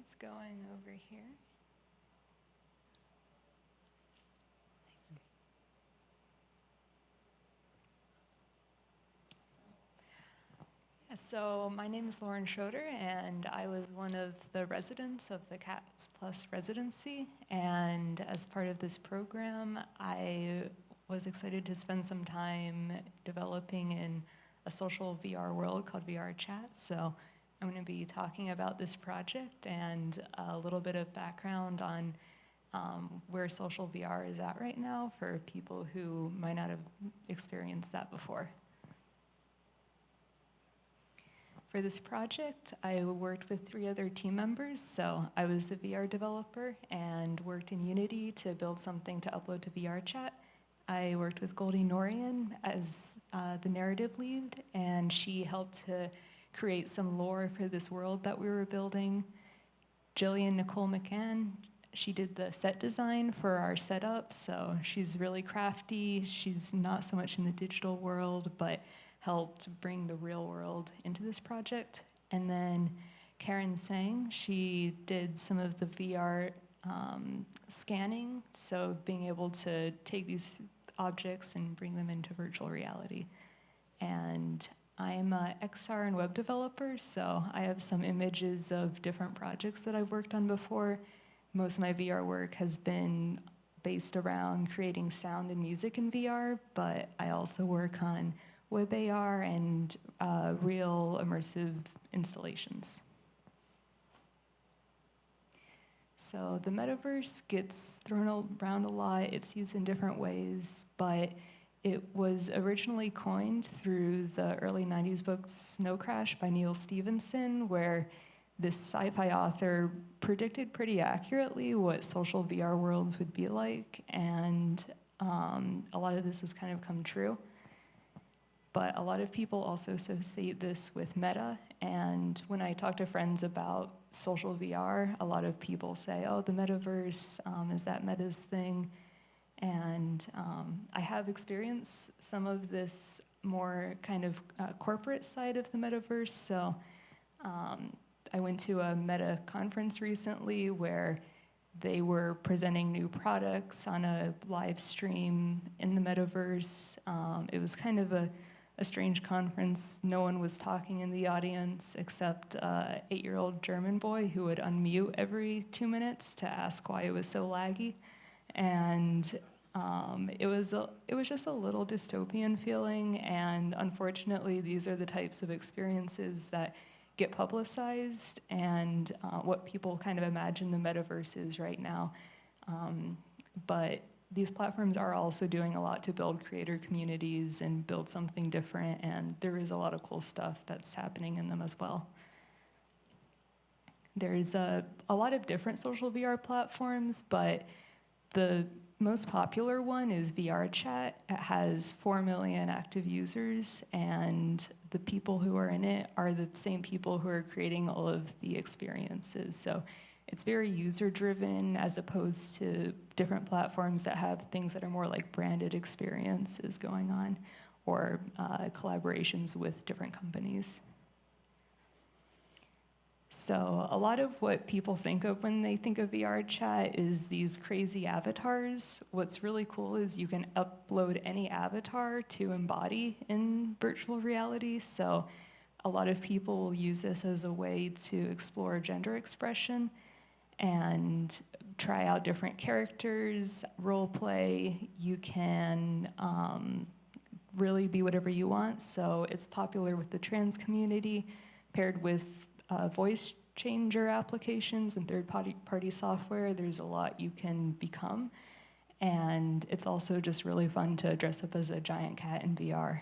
slides going over here. So my name is Lauren Schroeder, and I was one of the residents of the CATS Plus residency. And as part of this program, I was excited to spend some time developing in a social VR world called VR Chat. So I'm going to be talking about this project and a little bit of background on where social VR is at right now for people who might not have experienced that before. For this project, I worked with 3 other team members. So I was the VR developer and worked in Unity to build something to upload to VR Chat. I worked with Goldie Norian as the narrative lead, and she helped to create some lore for this world that we were building. Jillian Nicole McCann, she did the set design for our setup, so she's really crafty. She's not so much in the digital world, but helped bring the real world into this project. And then Karen Sang, she did some of the VR scanning, so being able to take these objects and bring them into virtual reality. And I'm an XR and web developer, so I have some images of different projects that I've worked on before. Most of my VR work has been based around creating sound and music in VR, but I also work on web AR and real immersive installations. So the metaverse gets thrown around a lot. It's used in different ways, but it was originally coined through the early 90s book Snow Crash by Neil Stephenson, where this sci-fi author predicted pretty accurately what social VR worlds would be like, and a lot of this has kind of come true. But a lot of people also associate this with Meta, and when I talk to friends about social VR, a lot of people say, oh, the metaverse, is that Meta's thing? And I have experienced some of this more kind of corporate side of the metaverse. So I went to a Meta conference recently where they were presenting new products on a live stream in the metaverse. It was kind of a strange conference. No one was talking in the audience except an 8-year-old German boy who would unmute every 2 minutes to ask why it was so laggy. And it was just a little dystopian feeling, and unfortunately these are the types of experiences that get publicized and what people kind of imagine the metaverse is right now. But these platforms are also doing a lot to build creator communities and build something different, and there is a lot of cool stuff that's happening in them as well. There's a lot of different social VR platforms, but the most popular one is VR Chat. It has 4 million active users, and the people who are in it are the same people who are creating all of the experiences. So it's very user-driven as opposed to different platforms that have things that are more like branded experiences going on or collaborations with different companies. So a lot of what people think of when they think of VR Chat is these crazy avatars. What's really cool is you can upload any avatar to embody in virtual reality. So a lot of people use this as a way to explore gender expression and try out different characters, role play. You can really be whatever you want. So it's popular with the trans community, paired with voice changer applications and third-party software. There's a lot you can become. And it's also just really fun to dress up as a giant cat in VR.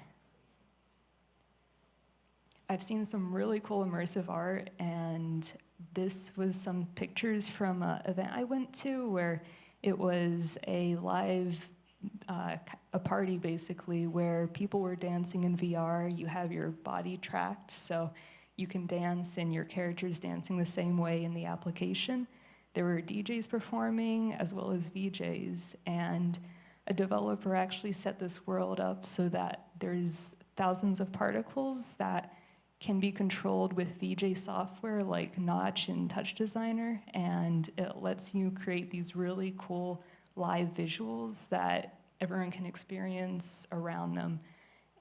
I've seen some really cool immersive art, and this was some pictures from an event I went to where it was a live a party basically where people were dancing in VR. You have your body tracked, so you can dance and your character's dancing the same way in the application. There were DJs performing as well as VJs, and a developer actually set this world up so that there's thousands of particles that can be controlled with VJ software like Notch and Touch Designer, and it lets you create these really cool live visuals that everyone can experience around them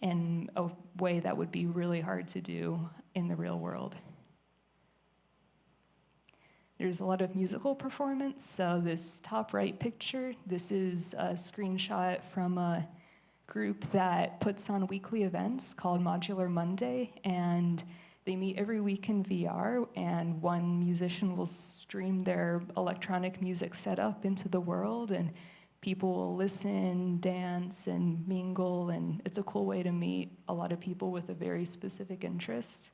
in a way that would be really hard to do in the real world. There's a lot of musical performance, so this top right picture, this is a screenshot from a group that puts on weekly events called Modular Monday, and they meet every week in VR, and one musician will stream their electronic music setup into the world, and people will listen, dance, and mingle, and it's a cool way to meet a lot of people with a very specific interest.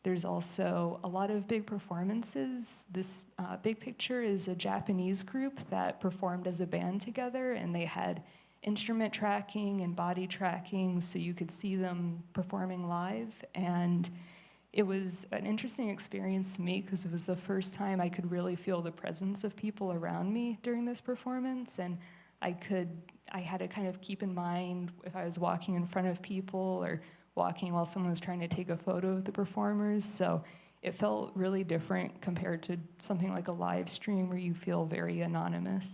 There's also a lot of big performances. This big picture is a Japanese group that performed as a band together, and they had instrument tracking and body tracking so you could see them performing live. And it was an interesting experience to me because it was the first time I could really feel the presence of people around me during this performance. And I had to kind of keep in mind if I was walking in front of people or walking while someone was trying to take a photo of the performers. So it felt really different compared to something like a live stream where you feel very anonymous.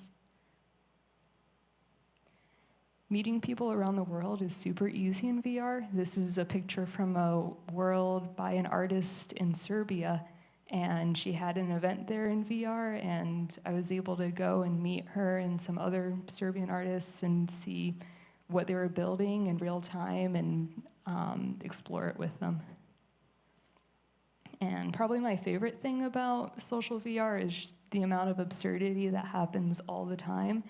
Meeting people around the world is super easy in VR. This is a picture from a world by an artist in Serbia, and she had an event there in VR, and I was able to go and meet her and some other Serbian artists and see what they were building in real time and explore it with them. And probably my favorite thing about social VR is the amount of absurdity that happens all the time.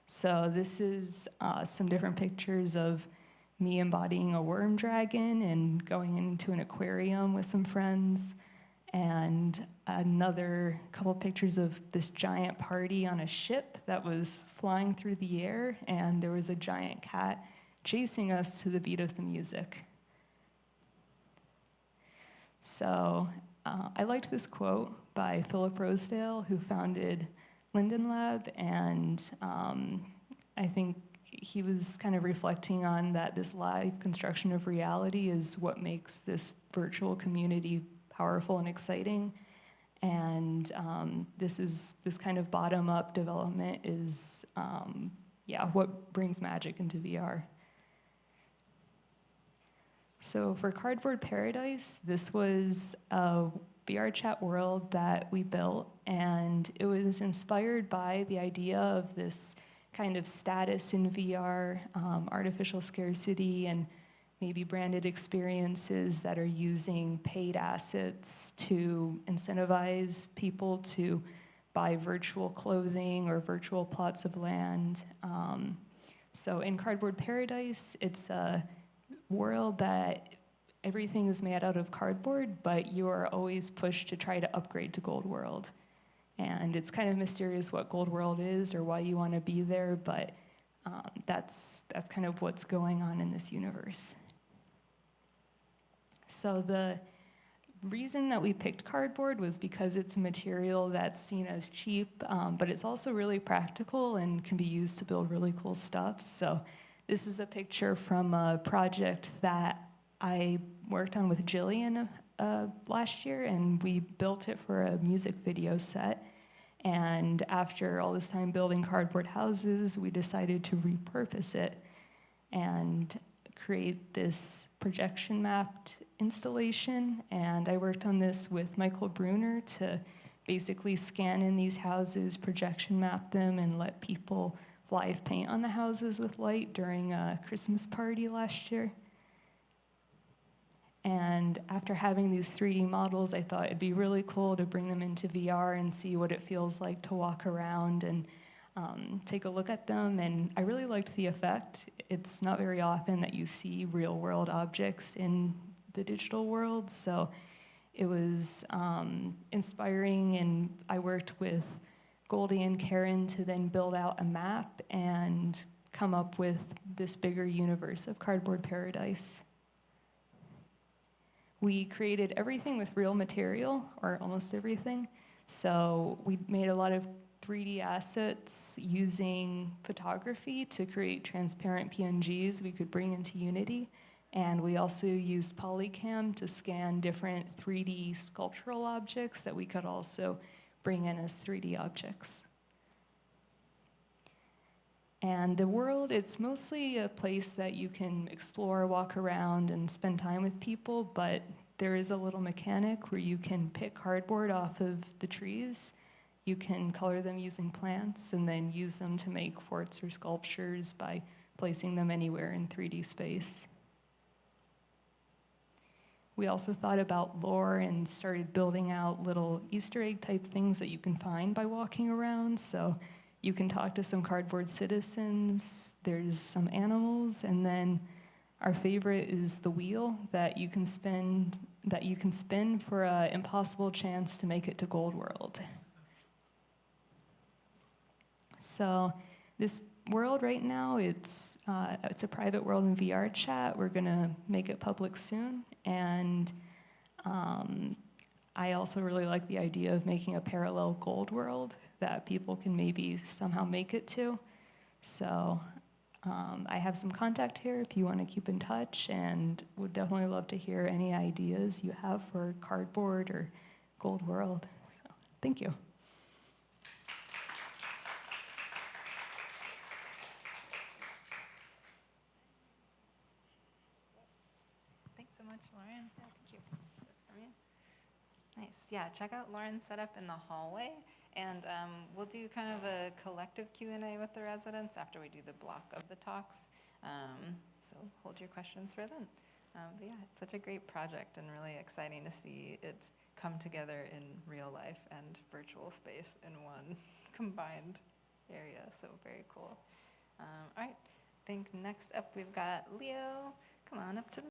So this is some different pictures of me embodying a worm dragon and going into an aquarium with some friends, and another couple pictures of this giant party on a ship that was flying through the air, and there was a giant cat chasing us to the beat of the music. So I liked this quote by Philip Rosedale, who founded Linden Lab, and I think he was kind of reflecting on that this live construction of reality is what makes this virtual community powerful and exciting. And this kind of bottom-up development is, what brings magic into VR. So for Cardboard Paradise, this was a VR chat world that we built, and it was inspired by the idea of this kind of status in VR, artificial scarcity, and maybe branded experiences that are using paid assets to incentivize people to buy virtual clothing or virtual plots of land. So in Cardboard Paradise, it's a world that everything is made out of cardboard, but you are always pushed to try to upgrade to Gold World. And it's kind of mysterious what Gold World is or why you want to be there, but that's kind of what's going on in this universe. So the reason that we picked cardboard was because it's a material that's seen as cheap, but it's also really practical and can be used to build really cool stuff. So this is a picture from a project that I worked on with Jillian last year, and we built it for a music video set. And after all this time building cardboard houses, we decided to repurpose it and create this projection mapped installation. And I worked on this with Michael Bruner to basically scan in these houses, projection map them, and let people live paint on the houses with light during a Christmas party last year. And after having these 3D models, I thought it'd be really cool to bring them into VR and see what it feels like to walk around and take a look at them. And I really liked the effect. It's not very often that you see real-world objects in the digital world, so it was inspiring, and I worked with Goldie and Karen to then build out a map and come up with this bigger universe of Cardboard Paradise. We created everything with real material, or almost everything. So we made a lot of 3D assets using photography to create transparent PNGs we could bring into Unity. And we also used Polycam to scan different 3D sculptural objects that we could also bring in as 3D objects. And the world, it's mostly a place that you can explore, walk around, and spend time with people, but there is a little mechanic where you can pick cardboard off of the trees. You can color them using plants and then use them to make forts or sculptures by placing them anywhere in 3D space. We also thought about lore and started building out little Easter egg type things that you can find by walking around. So you can talk to some cardboard citizens, there's some animals, and then our favorite is the wheel that you can spin for an impossible chance to make it to Gold World. So this world right now, it's a private world in VR chat. We're gonna make it public soon, and I also really like the idea of making a parallel Gold World that people can maybe somehow make it to. So I have some contact here if you want to keep in touch, and would definitely love to hear any ideas you have for cardboard or Gold World. So, thank you. Thanks so much, Lauren. Yeah, thank you. This from you. Nice. Yeah, check out Lauren's setup in the hallway, and we'll do kind of a collective Q&A with the residents after we do the block of the talks. So hold your questions for then. But yeah, it's such a great project and really exciting to see it come together in real life and virtual space in one combined area. So very cool. All right. I think next up we've got Leo. Come on up to the